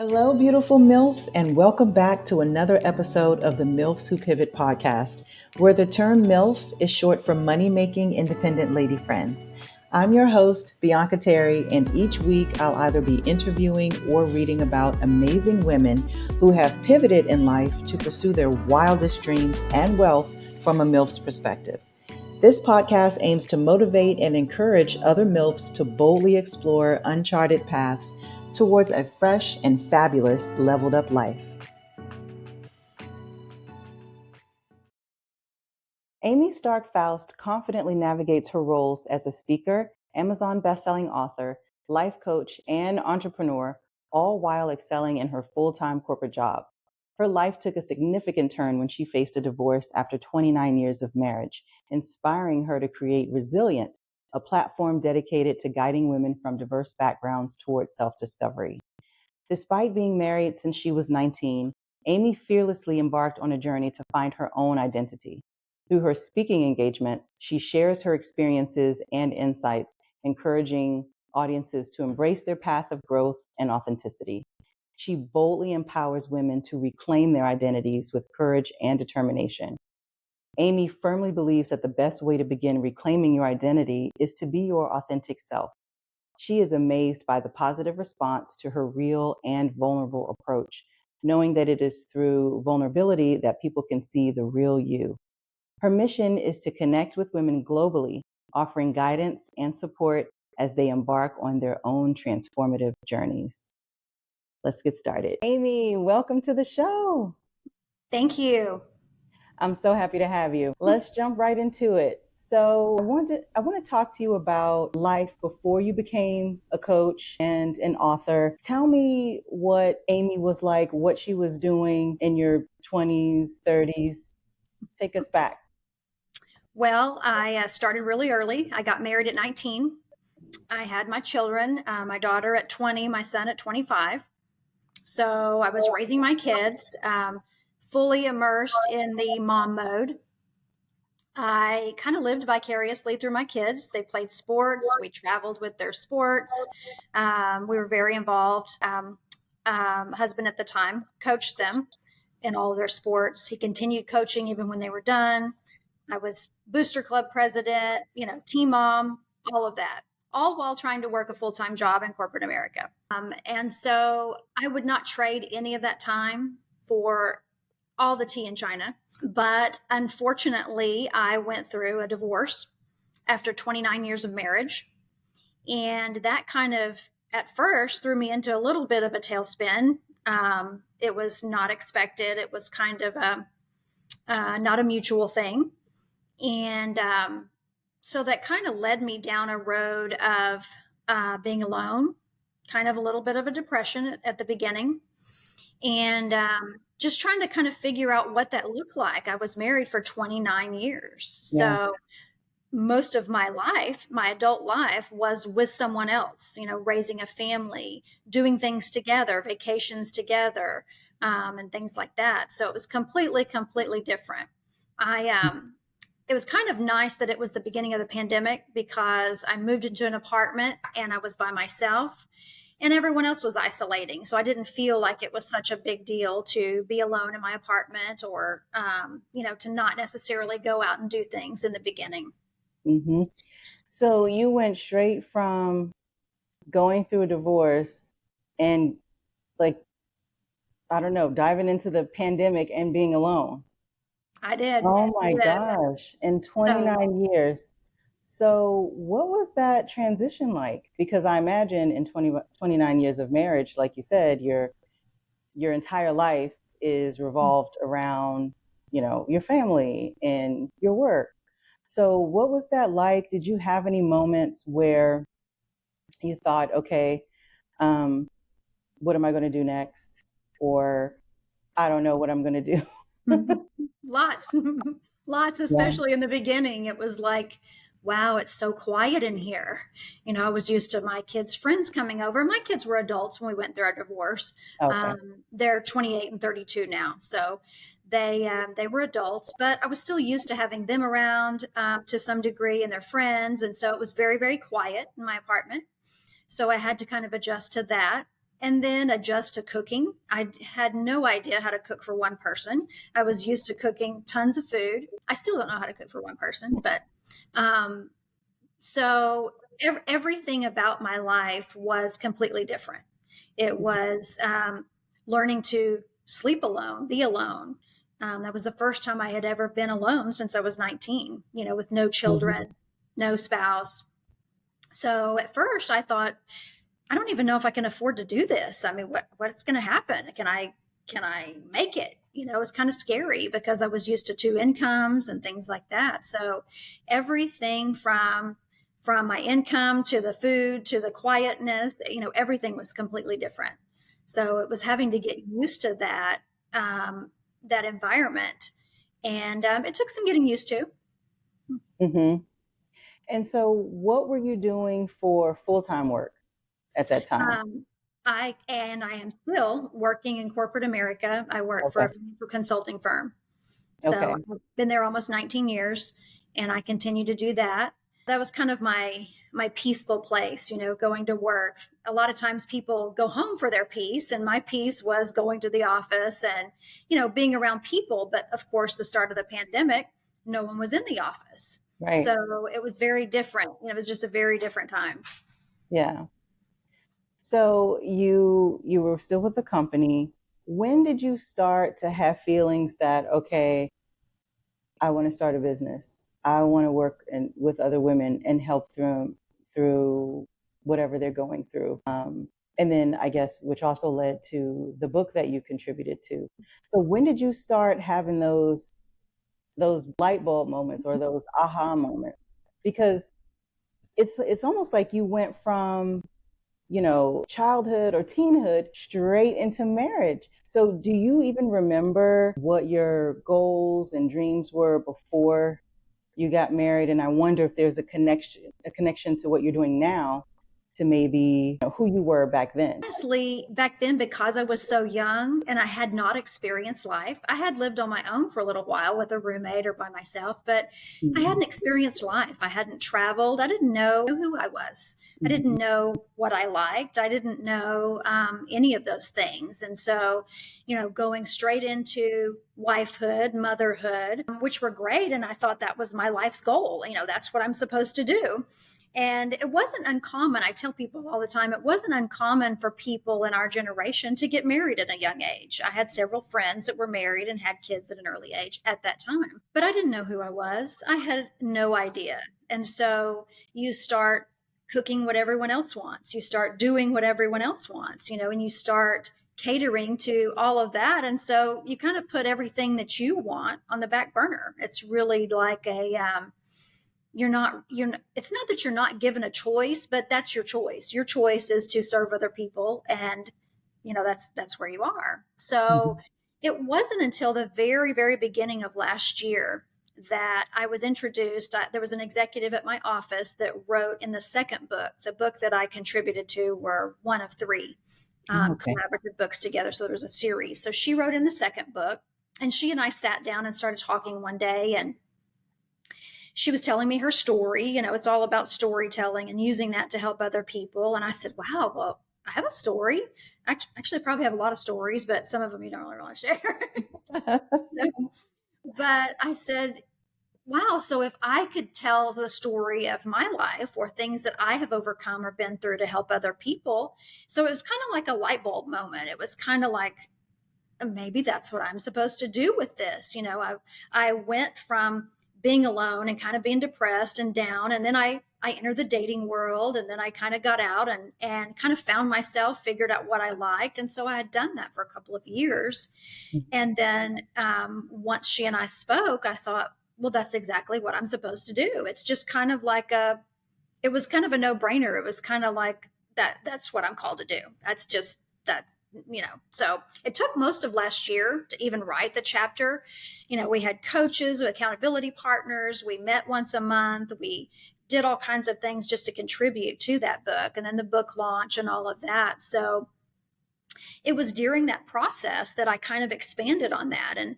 Hello, beautiful MILFs, and welcome back to another episode of the MILFs Who Pivot podcast, where the term MILF is short for Money Making Independent Lady Friends. I'm your host, Bianca Terry, and each week I'll either be interviewing or reading about amazing women who have pivoted in life to pursue their wildest dreams and wealth from a MILF's perspective. This podcast aims to motivate and encourage other MILFs to boldly explore uncharted paths towards a fresh and fabulous leveled up life. Amey Stark-Foust confidently navigates her roles as a speaker, Amazon bestselling author, life coach, and entrepreneur, all while excelling in her full-time corporate job. Her life took a significant turn when she faced a divorce after 29 years of marriage, inspiring her to create Resilient, a platform dedicated to guiding women from diverse backgrounds towards self-discovery. Despite being married since she was 19, Amey fearlessly embarked on a journey to find her own identity. Through her speaking engagements, she shares her experiences and insights, encouraging audiences to embrace their path of growth and authenticity. She boldly empowers women to reclaim their identities with courage and determination. Amey firmly believes that the best way to begin reclaiming your identity is to be your authentic self. She is amazed by the positive response to her real and vulnerable approach, knowing that it is through vulnerability that people can see the real you. Her mission is to connect with women globally, offering guidance and support as they embark on their own transformative journeys. Let's get started. Amey, welcome to the show. Thank you. I'm so happy to have you. Let's jump right into it. So I want to talk to you about life before you became a coach and an author. Tell me what Amey was like, what she was doing in your 20s, 30s. Take us back. Well, I started really early. I got married at 19. I had my children, my daughter at 20, my son at 25. So I was raising my kids, fully immersed in the mom mode. I kind of lived vicariously through my kids. They played sports. We traveled with their sports. We were very involved. Husband at the time coached them in all of their sports. He continued coaching even when they were done. I was booster club president, team mom, all of that, all while trying to work a full-time job in corporate America. And so I would not trade any of that time for all the tea in China. But unfortunately, I went through a divorce after 29 years of marriage. And that kind of, at first, threw me into a little bit of a tailspin. It was not expected. It was kind of not a mutual thing. And so that kind of led me down a road of being alone, kind of a little bit of a depression at the beginning. And just trying to kind of figure out what that looked like. I was married for 29 years. Yeah. So most of my life, my adult life, was with someone else, raising a family, doing things together, vacations together, and things like that. So it was completely different. It was kind of nice that it was the beginning of the pandemic because I moved into an apartment and I was by myself and everyone else was isolating. So I didn't feel like it was such a big deal to be alone in my apartment or, to not necessarily go out and do things in the beginning. Mm-hmm. So you went straight from going through a divorce and diving into the pandemic and being alone. I did. Oh my I did. gosh, in So 29 years. So what was that transition like? Because I imagine in 29 years of marriage, like you said, your entire life is revolved around, your family and your work. So what was that like? Did you have any moments where you thought, okay, what am I going to do next? Or I don't know what I'm going to do. lots, lots, Yeah. especially in the beginning. It was like, wow, it's so quiet in here. I was used to my kids' friends coming over. My kids were adults when we went through our divorce. Okay. They're 28 and 32 now. So they were adults, but I was still used to having them around to some degree and their friends. And so it was very, very quiet in my apartment. So I had to kind of adjust to that. and then adjust to cooking. I had no idea how to cook for one person. I was used to cooking tons of food. I still don't know how to cook for one person, but um, so everything about my life was completely different. It was learning to sleep alone, be alone. That was the first time I had ever been alone since I was 19, with no Mhm. children, no spouse. So at first I thought, I don't even know if I can afford to do this. I mean, what's going to happen? Can I make it? It was kind of scary because I was used to two incomes and things like that. So everything from my income to the food to the quietness, everything was completely different. So it was having to get used to that environment, and it took some getting used to. Mhm. And so what were you doing for full-time work at that time? Um, I am still working in corporate America. I work for Okay. a financial consulting firm. So Okay. I've been there almost 19 years, and I continue to do that. That was kind of my peaceful place, going to work. A lot of times people go home for their peace, and my peace was going to the office and, being around people. But of course, the start of the pandemic, no one was in the office. Right. So it was very different. It was just a very different time. Yeah. So you were still with the company. When did you start to have feelings that, okay, I want to start a business. I want to work with other women and help them through whatever they're going through. And then I guess, which also led to the book that you contributed to. So when did you start having those light bulb moments or those aha moments? Because it's almost like you went from childhood or teenhood straight into marriage. So, do you even remember what your goals and dreams were before you got married? And I wonder if there's a connection to what you're doing now to maybe who you were back then. Honestly, back then, because I was so young and I had not experienced life, I had lived on my own for a little while with a roommate or by myself, but I Mhm. hadn't experienced life. I hadn't traveled. I didn't know who I was. I didn't Mhm. know what I liked. I didn't know any of those things. And so, going straight into wifehood, motherhood, which were great. And I thought that was my life's goal. That's what I'm supposed to do. And it wasn't uncommon. I tell people all the time, it wasn't uncommon for people in our generation to get married at a young age. I had several friends that were married and had kids at an early age at that time, but I didn't know who I was. I had no idea. And so you start cooking what everyone else wants. You start doing what everyone else wants, and you start catering to all of that. And so you kind of put everything that you want on the back burner. It's really like it's not that you're not given a choice, but that's your choice. Your choice is to serve other people, and that's where you are. So Mhm. it wasn't until the very, very beginning of last year that I was introduced. There was an executive at my office that wrote in the second book. The book that I contributed to were one of three Oh, okay. collaborative books together, so there was a series. So she wrote in the second book, and she and I sat down and started talking one day, and she was telling me her story. It's all about storytelling and using that to help other people. And I said, wow, well, I have a story. Actually, I probably have a lot of stories, but some of them you don't really want to share. But I said, wow, so if I could tell the story of my life or things that I have overcome or been through to help other people. So it was kind of like a light bulb moment. It was kind of like, maybe that's what I'm supposed to do with this. I went from being alone and kind of being depressed and down, and then I entered the dating world, and then I kind of got out and kind of found myself, figured out what I liked, and so I had done that for a couple of years. And then once she and I spoke, I thought, well, that's exactly what I'm supposed to do. It's just kind of like it was kind of a no brainer. It was kind of like that's what I'm called to do. That's just that, So it took most of last year to even write the chapter. We had coaches, accountability partners. We met once a month. We did all kinds of things just to contribute to that book, and then the book launch and all of that. So it was during that process that I kind of expanded on that. And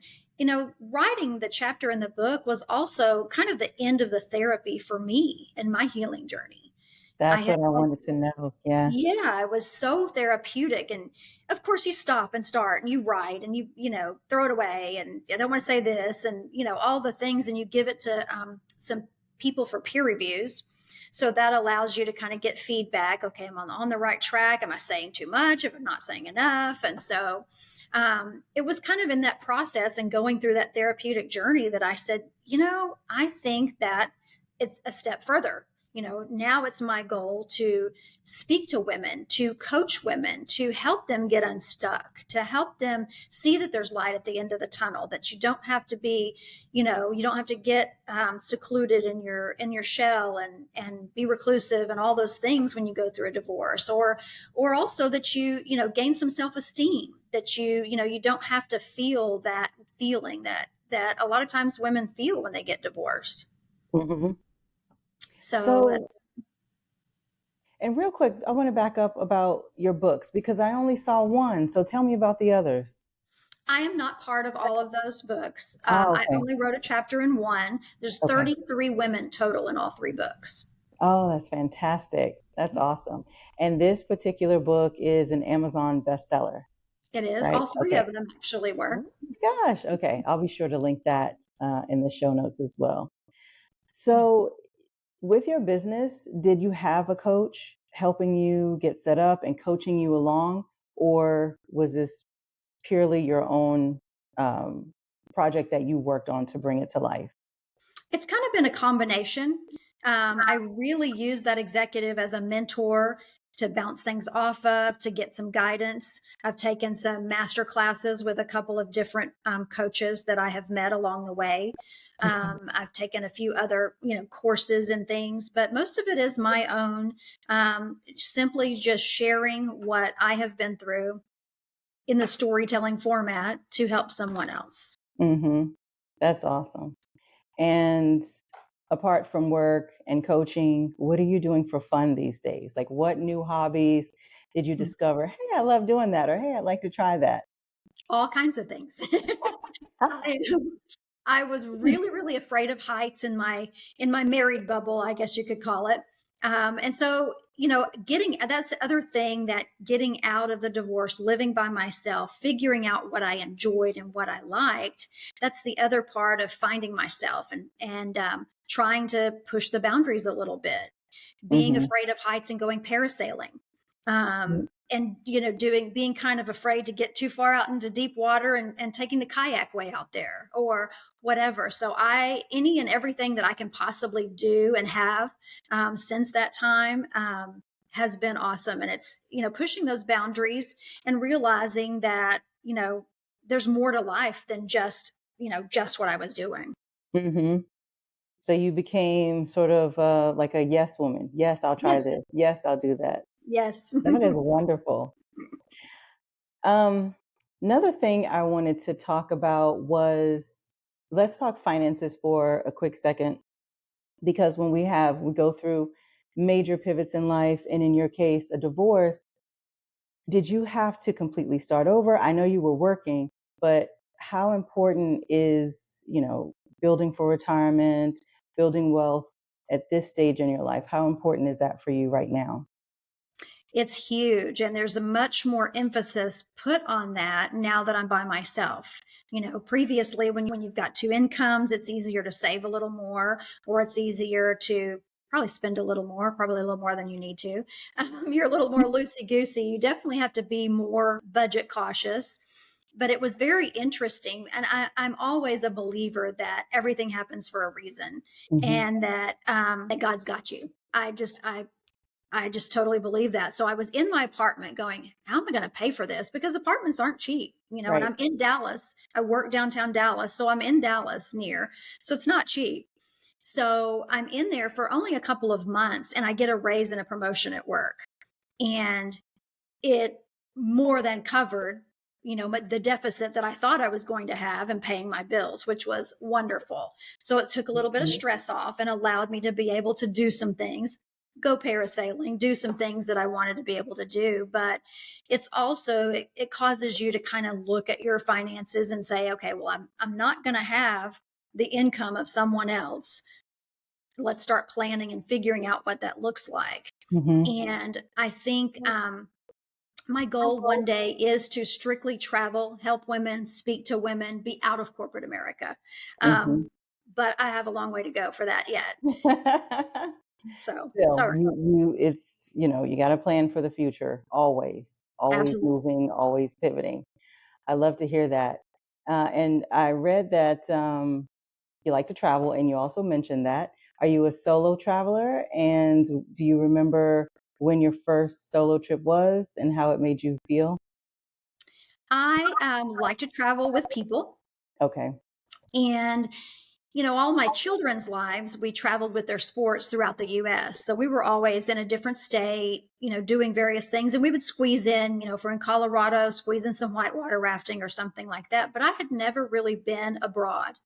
writing the chapter in the book was also kind of the end of the therapy for me and my healing journey. I That's had what I wanted to know. Yeah. Yeah, it was so therapeutic. And of course you stop and start and you write and throw it away and I don't want to say this and, all the things, and you give it to some people for peer reviews. So that allows you to kind of get feedback. Okay, I'm on the right track. Am I saying too much? If I'm not saying enough? And so it was kind of in that process and going through that therapeutic journey that I said, I think that it's a step further. Now it's my goal to speak to women, to coach women, to help them get unstuck, to help them see that there's light at the end of the tunnel, that you don't have to be, you don't have to get secluded in your shell and be reclusive and all those things when you go through a divorce, or also that gain some self-esteem, that you don't have to feel that feeling that a lot of times women feel when they get divorced. Hmm. So So, and real quick, I want to back up about your books because I only saw one. So tell me about the others. I am not part of all of those books. Oh, I okay. only wrote a chapter in one. There's Okay. 33 women total in all three books. Oh, that's fantastic. That's awesome. And this particular book is an Amazon bestseller, It is. right? All three Okay. of them actually were. Oh my gosh. Okay. I'll be sure to link that in the show notes as well. So, with your business, did you have a coach helping you get set up and coaching you along, or was this purely your own um, project that you worked on to bring it to life? It's kind of been a combination. I really use that executive as a mentor to bounce things off of, to get some guidance. I've taken some master classes with a couple of different coaches that I have met along the way. Okay. I've taken a few other, courses and things, but most of it is my own, simply just sharing what I have been through in the storytelling format to help someone else. Mm-hmm. That's awesome. And apart from work and coaching, what are you doing for fun these days? Like, what new hobbies did you discover? Hey, I love doing that, or hey, I'd like to try that. All kinds of things. I, I was really, really afraid of heights in my married bubble, I guess you could call it. And so, getting that's the other thing, that getting out of the divorce, living by myself, figuring out what I enjoyed and what I liked. That's the other part of finding myself and trying to push the boundaries a little bit, being Hmm. afraid of heights and going parasailing. And being kind of afraid to get too far out into deep water and taking the kayak way out there or whatever. So any and everything that I can possibly do and have since that time has been awesome. And it's, pushing those boundaries and realizing that, there's more to life than just what I was doing. Hmm. So you became sort of like a yes woman. Yes, I'll try Yes. this. Yes, I'll do that. Yes. That is wonderful. Um, Another thing I wanted to talk about was, let's talk finances for a quick second, because when we go through major pivots in life, and in your case, a divorce, did you have to completely start over? I know you were working, but how important is, building for retirement, building wealth at this stage in your life? How important is that for you right now? It's huge. And there's a much more emphasis put on that now that I'm by myself. Previously, when you've got two incomes, it's easier to save a little more, or it's easier to probably spend a little more, probably a little more than you need to. You're a little more loosey goosey. You definitely have to be more budget cautious. But it was very interesting. And I'm always a believer that everything happens for a reason, Hmm. and that God's got you. I just totally believe that. So I was in my apartment going, how am I going to pay for this? Because apartments aren't cheap, and Right. I'm in Dallas. I work downtown Dallas. So I'm in Dallas near. So it's not cheap. So I'm in there for only a couple of months and I get a raise and a promotion at work. And it more than covered, the deficit that I thought I was going to have and paying my bills, which was wonderful. So it took a little bit of Mhm. stress off and allowed me to be able to do some things, go parasailing, do some things that I wanted to be able to do. But it's also, it causes you to kind of look at your finances and say, okay, well, I'm not going to have the income of someone else. Let's start planning and figuring out what that looks like. Mm-hmm. And I think my goal one day is to strictly travel, help women, speak to women, be out of corporate America. Mm-hmm. But I have a long way to go for that yet. So it's all Still, right. it's, you got to plan for the future, always Absolutely. moving, always pivoting. I love to hear that. And I read that you like to travel, and you also mentioned that. Are you a solo traveler? And do you remember when your first solo trip was and how it made you feel? I like to travel with people. Okay. And, all my children's lives, we traveled with their sports throughout the US. So we were always in a different state, doing various things. And we would squeeze in, if we're in Colorado, squeeze in some whitewater rafting or something like that. But I had never really been abroad.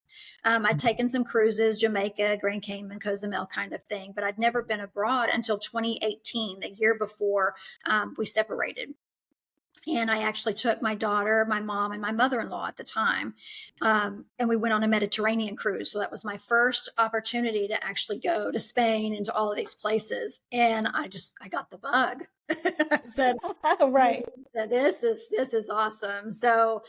I'd taken some cruises, Jamaica, Grand Cayman, Cozumel kind of thing, but I'd never been abroad until 2018, the year before we separated. And I actually took my daughter, my mom, and my mother in law at the time. And we went on a Mediterranean cruise. So that was my first opportunity to actually go to Spain and to all of these places. And I got the bug. I said, Right. this is awesome. So,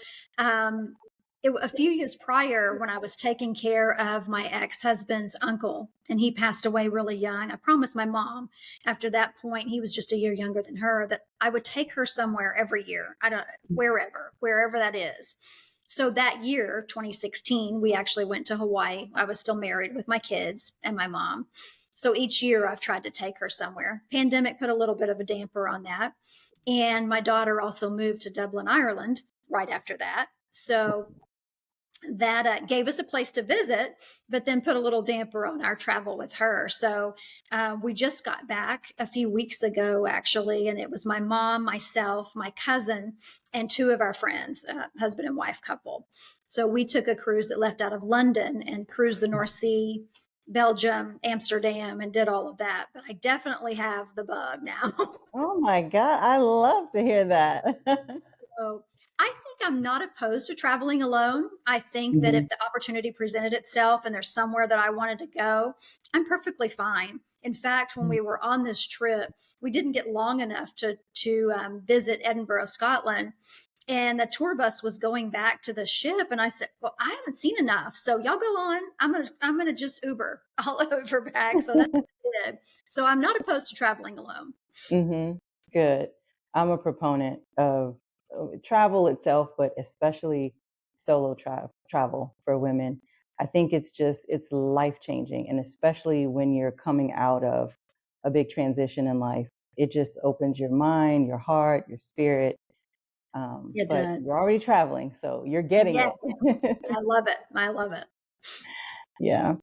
a few years prior, when I was taking care of my ex-husband's uncle, and he passed away really young, I promised my mom after that point, he was just a year younger than her, that I would take her somewhere every year. I don't wherever that is. So that year, 2016, we actually went to Hawaii. I was still married with my kids and my mom. So each year I've tried to take her somewhere. Pandemic put a little bit of a damper on that. And my daughter also moved to Dublin, Ireland right after that. So that gave us a place to visit, but then put a little damper on our travel with her. So we just got back a few weeks ago, actually, and it was my mom, myself, my cousin, and two of our friends, husband and wife couple. So we took a cruise that left out of London and cruised the North Sea, Belgium, Amsterdam, and did all of that. But I definitely have the bug now. Oh my God, I love to hear that. So I think I'm not opposed to traveling alone. I think that if Hmm. the opportunity presented itself and there's somewhere that I wanted to go, I'm perfectly fine. In fact, when we were on this trip, we didn't get long enough to visit Edinburgh, Scotland, and the tour bus was going back to the ship. And I said, "Well, I haven't seen enough, so y'all go on. I'm gonna just Uber all over back." So that's what I did. So I'm not opposed to traveling alone. Hmm. Good. I'm a proponent of travel itself, but especially solo travel for women. I think it's life changing, and especially when you're coming out of a big transition in life, it just opens your mind, your heart, your spirit. It But does. you're already traveling, so you're getting Yes, it. I love it. I love it. Yeah.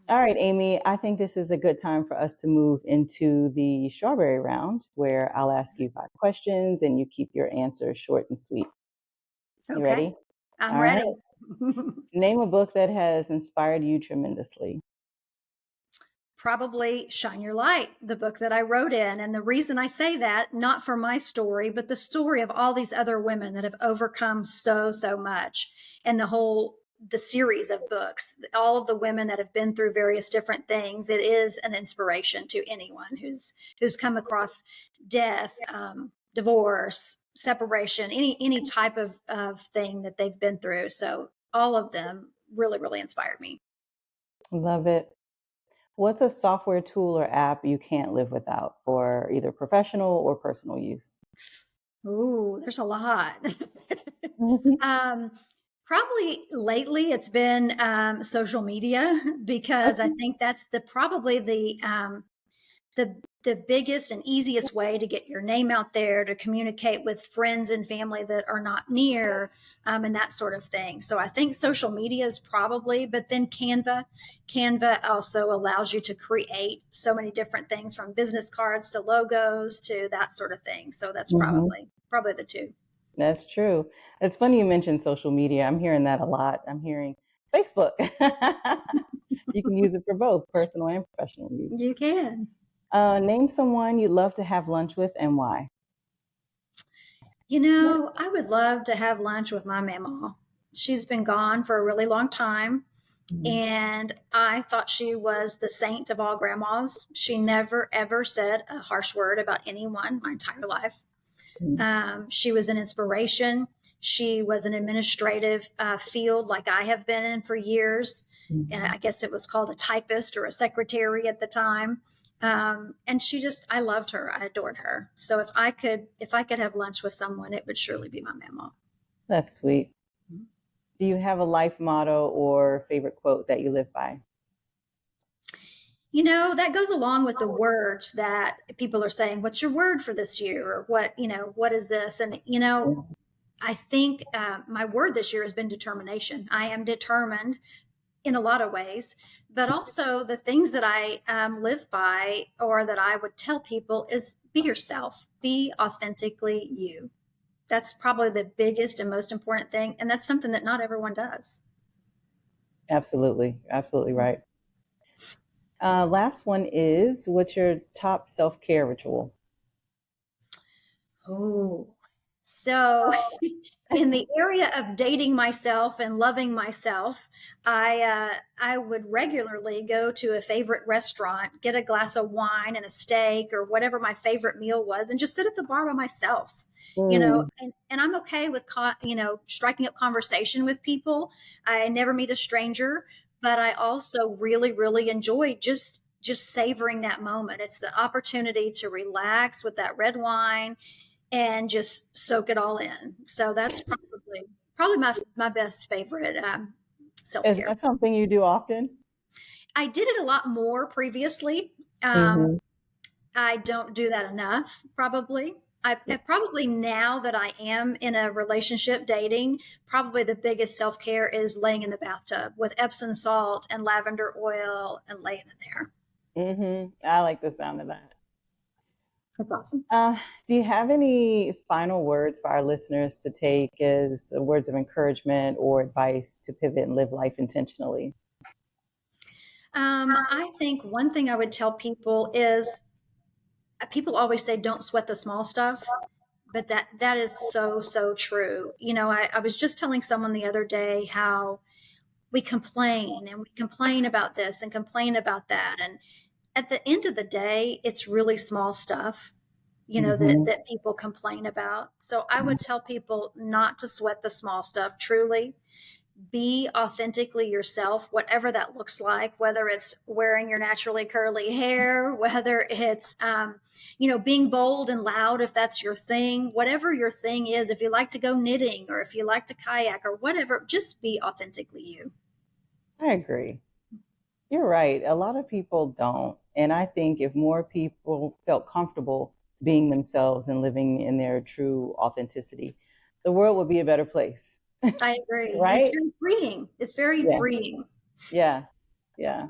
All right, Amy, I think this is a good time for us to move into the strawberry round where I'll ask you 5 questions and you keep your answers short and sweet. You Okay, ready? I'm All right. ready. Name a book that has inspired you tremendously. Probably Shine Your Light, the book that I wrote in. And the reason I say that, not for my story, but the story of all these other women that have overcome so much. And the series of books, all of the women that have been through various different things, it is an inspiration to anyone who's come across death, divorce, separation, any type of thing that they've been through. So all of them really inspired me. Love it. What's a software tool or app you can't live without for either professional or personal use? Ooh, there's a lot. um, Probably lately it's been social media because I Okay. think that's probably the biggest and easiest way to get your name out there, to communicate with friends and family that are not near, and that sort of thing. So I think social media is probably, but then Canva also allows you to create so many different things, from business cards to logos to that sort of thing. So that's Hmm. probably the two. That's true. It's funny you mentioned social media. I'm hearing that a lot. I'm hearing Facebook. You can use it for both personal and professional use. You can. Name someone you'd love to have lunch with and why. I would love to have lunch with my mama. She's been gone for a really long time. Mhm. And I thought she was the saint of all grandmas. She never, ever said a harsh word about anyone my entire life. Mhm. She was an inspiration. She was an administrative field like I have been in for years. Mhm. I guess it was called a typist or a secretary at the time. And I loved her. I adored her. So if I could have lunch with someone, it would surely be my mama. That's sweet. Do you have a life motto or favorite quote that you live by? You know, that goes along with the words that people are saying, what's your word for this year? Or what is this? And, Mhm. I think my word this year has been determination. I am determined in a lot of ways, but also the things that I live by or that I would tell people is be yourself, be authentically you. That's probably the biggest and most important thing. And that's something that not everyone does. Absolutely. Absolutely right. Last one is, what's your top self-care ritual? Oh, so in the area of dating myself and loving myself, I would regularly go to a favorite restaurant, get a glass of wine and a steak or whatever my favorite meal was, and just sit at the bar by myself. Mm. And I'm okay with striking up conversation with people. I never meet a stranger, but I also really really enjoy just savoring that moment. It's the opportunity to relax with that red wine and just soak it all in. So that's probably my best favorite self Is care. that something you do often? I did it a lot more previously. Hmm. I don't do that enough. I probably now that I am in a relationship dating, probably the biggest self care is laying in the bathtub with Epsom salt and lavender oil and laying in there. I like the sound of that. That's awesome. Uh, do you have any final words for our listeners to take as words of encouragement or advice to pivot and live life intentionally? I think one thing I would tell people is people always say don't sweat the small stuff, but that is so true. I was just telling someone the other day how we complain and we complain about this and complain about that, and at the end of the day it's really small stuff Hmm. that people complain about. So I would tell people not to sweat the small stuff. Truly be authentically yourself, whatever that looks like, whether it's wearing your naturally curly hair, whether it's, being bold and loud, if that's your thing, whatever your thing is, if you like to go knitting or if you like to kayak or whatever, just be authentically you. I agree. You're right. A lot of people don't. And I think if more people felt comfortable being themselves and living in their true authenticity, the world would be a better place. I agree. And it's Right? very freeing. It's very Yeah. freeing. Yeah. Yeah.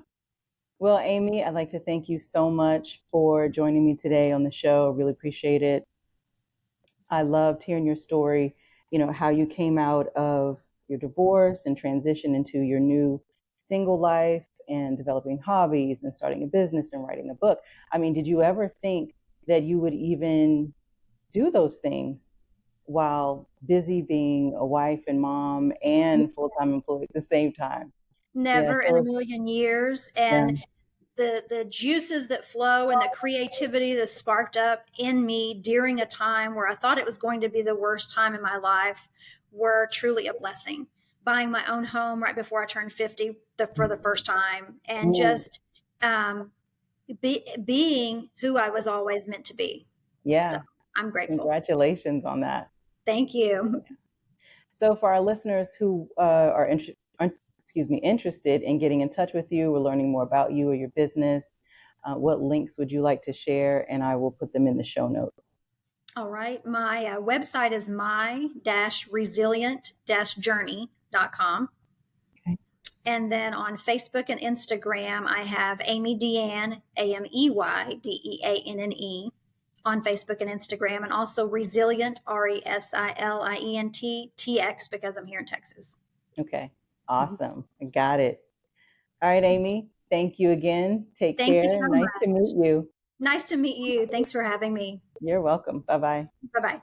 Well, Amey, I'd like to thank you so much for joining me today on the show. Really appreciate it. I loved hearing your story, how you came out of your divorce and transitioned into your new single life and developing hobbies and starting a business and writing a book. I mean, did you ever think that you would even do those things while busy being a wife and mom and full-time employee at the same time? Yeah, Never in a so million years. yeah. And the juices that flow and the creativity that sparked up in me during a time where I thought it was going to be the worst time in my life were truly a blessing. Buying my own home right before I turned 50 for the first time, and Mm, just um, being who I was always meant to be. So yeah, I'm grateful. congratulations on that. Thank you. So for our listeners who interested in getting in touch with you or learning more about you or your business, what links would you like to share? And I will put them in the show notes. All right. My website is my-resilient-journey.com. Okay. And then on Facebook and Instagram, I have Amey Deanne, AmeyDeanne, on Facebook and Instagram, and also Resilient, Resilient, because I'm here in Texas. Okay. Mhm. Awesome. I got it. All right, Amey. Thank you again. Take Thank you care. so Nice to much. meet you. Nice to meet you. Thanks for having me. You're welcome. Bye bye. Bye bye.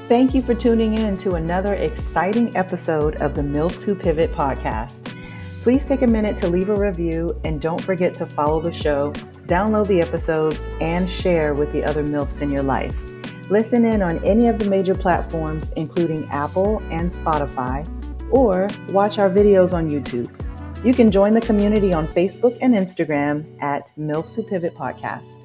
Thank you for tuning in to another exciting episode of the MILFs Who Pivot podcast. Please take a minute to leave a review and don't forget to follow the show, download the episodes, and share with the other MILFs in your life. Listen in on any of the major platforms, including Apple and Spotify, or watch our videos on YouTube. You can join the community on Facebook and Instagram at MILFs Who Pivot Podcast.